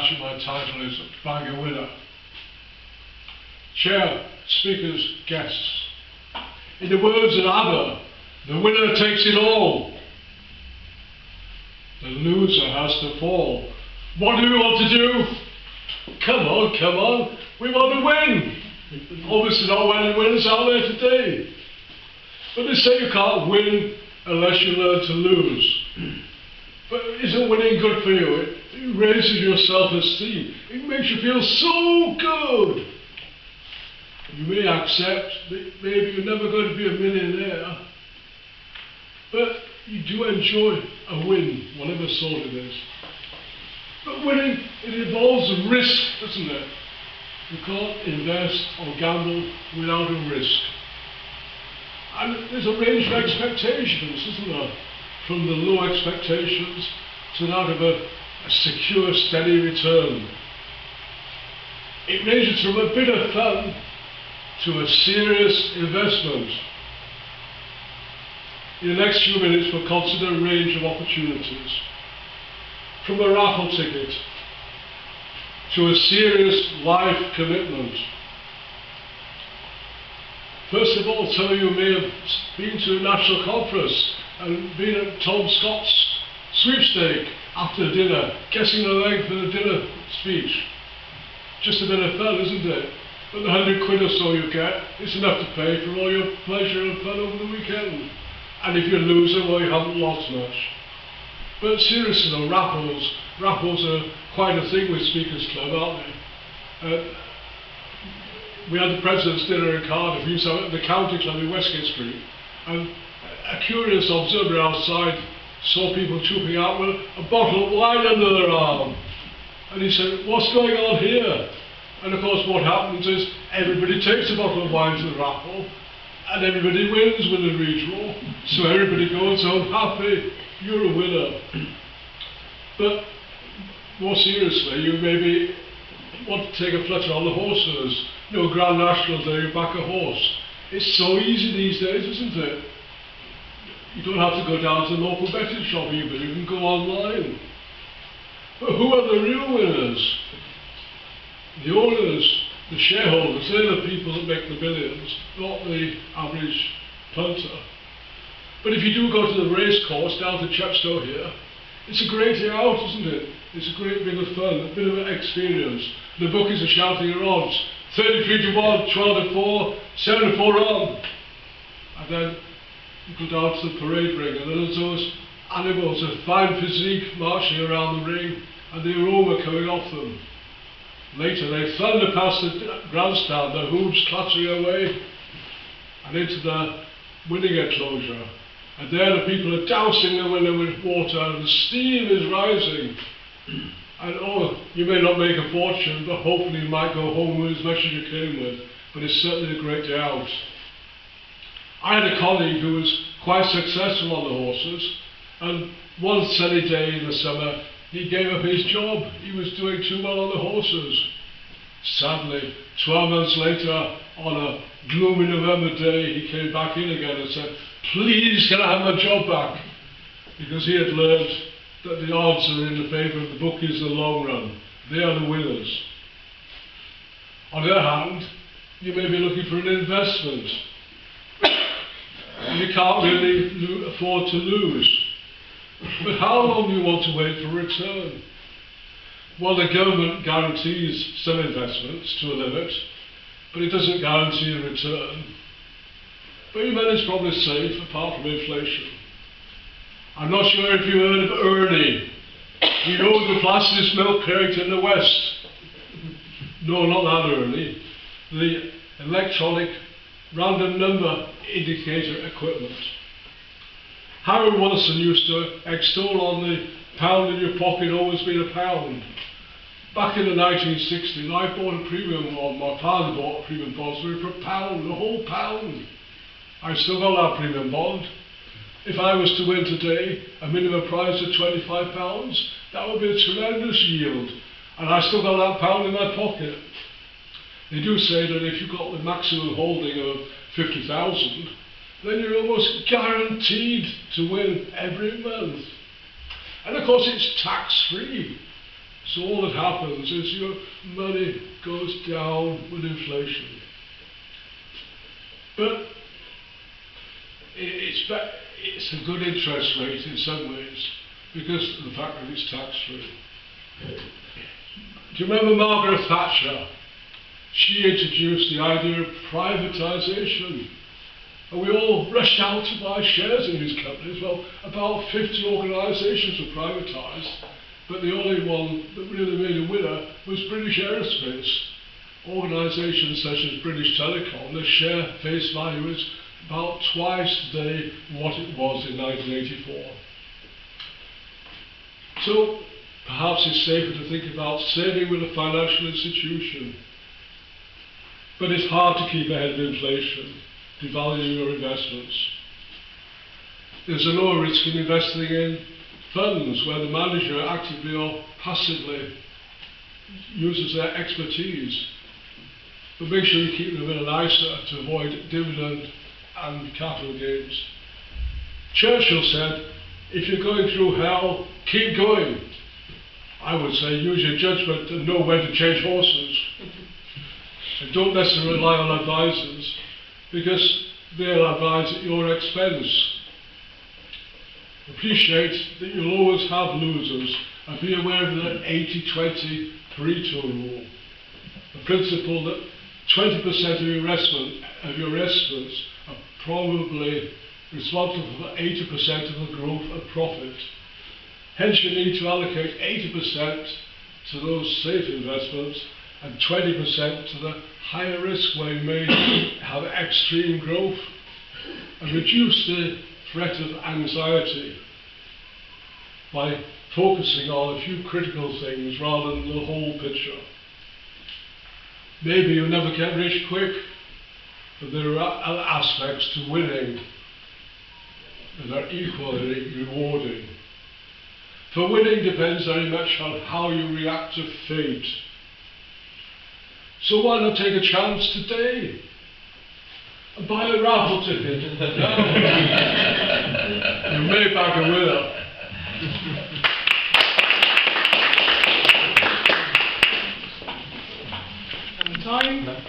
matching my title is Bag a Winner. Chair, speakers, guests. In the words of Ada, the winner takes it all. The loser has to fall. What do we want to do? Come on, we want to win. Obviously not many winners out there today. But they say you can't win unless you learn to lose. But isn't winning good for you? It raises your self-esteem. It makes you feel so good. You may accept that maybe you're never going to be a millionaire, but you do enjoy a win, whatever sort it is. But winning, it involves a risk, doesn't it? You can't invest or gamble without a risk. And there's a range of expectations, isn't there? From the low expectations to that of a secure, steady return. It ranges from a bit of fun to a serious investment. In the next few minutes, we'll consider a range of opportunities. From a raffle ticket to a serious life commitment. First of all, some of you may have been to a national conference and been at Tom Scott's sweepstake after dinner, guessing the length of the dinner speech. Just a bit of fun, isn't it? But the £100 or so you get, it's enough to pay for all your pleasure and fun over the weekend. And if you're a loser, well, you haven't lost much. But seriously though, raffles are quite a thing with Speakers Club, aren't they? We had the President's Dinner in Cardiff, we used to have it at the County Club in Westgate Street, and a curious observer outside saw people trooping out with a bottle of wine under their arm. And he said, "What's going on here?" And of course what happens is everybody takes a bottle of wine to the raffle, and everybody wins with the redraw. So everybody goes home happy, you're a winner. But more seriously, you maybe want to take a flutter on the horses. You know, Grand National Day, you back a horse. It's so easy these days, isn't it? You don't have to go down to the local betting shop even, you can go online. But who are the real winners? The owners, the shareholders, they're the people that make the millions, not the average punter. But if you do go to the race course down to Chepstow here, it's a great day out, isn't it? It's a great bit of fun, a bit of an experience. The bookies are shouting their odds. 33 to 1, 12 to 4, 7 to 4 on. And then you go down to the parade ring, and there's those animals of fine physique marching around the ring, and the aroma coming off them. Later they thunder past the grandstand, their hooves clattering away, and into the winning enclosure. And there the people are dousing the winner with water, and the steam is rising. And oh, you may not make a fortune, but hopefully you might go home with as much as you came with. But it's certainly a great day out. I had a colleague who was quite successful on the horses, and one sunny day in the summer, he gave up his job. He was doing too well on the horses. Sadly, 12 months later, on a gloomy November day, he came back in again and said, "Please, can I have my job back?" Because he had learned that the odds are in the favour of the bookies in the long run. They are the winners. On the other hand, you may be looking for an investment. You can't really afford to lose. But how long do you want to wait for a return? Well, the government guarantees some investments to a limit, but it doesn't guarantee a return. But your money's probably safe, apart from inflation. I'm not sure if you heard of Ernie. You know the fastest milk crate in the West. No, not that Ernie. The electronic random number indicator equipment. Harold Wilson used to extol on the pound in your pocket always being a pound. Back in the 1960s, I bought a premium bond. My father bought a premium bond for a pound, a whole pound. I've still got that premium bond. If I was to win today a minimum prize of £25, that would be a tremendous yield. And I still got that pound in my pocket. They do say that if you've got the maximum holding of 50,000, then you're almost guaranteed to win every month. And of course it's tax-free. So all that happens is your money goes down with inflation. But it's a good interest rate in some ways because of the fact that it's tax-free. Do you remember Margaret Thatcher? She introduced the idea of privatisation. And we all rushed out to buy shares in these companies. Well, about 50 organisations were privatised, but the only one that really made a winner was British Aerospace. Organisations such as British Telecom, their share face value is about twice today what it was in 1984. So perhaps it's safer to think about saving with a financial institution. But it's hard to keep ahead of inflation, devaluing your investments. There's a lower risk in investing in funds where the manager actively or passively uses their expertise. But make sure you keep them in an ISA to avoid dividend and capital gains. Churchill said, if you're going through hell, keep going. I would say use your judgment and know when to change horses. And don't necessarily rely on advisors, because they'll advise at your expense. Appreciate that you'll always have losers, and be aware of the 80-20 Pareto rule. The principle that 20% of your estimates are probably responsible for 80% of the growth of profit. Hence you need to allocate 80% to those safe investments and 20% to the higher risk where you may have extreme growth, and reduce the threat of anxiety by focusing on a few critical things rather than the whole picture. Maybe you'll never get rich quick, but there are other aspects to winning that are equally rewarding. For winning depends very much on how you react to fate. So why not take a chance today and buy a raffle ticket? You may back a winner.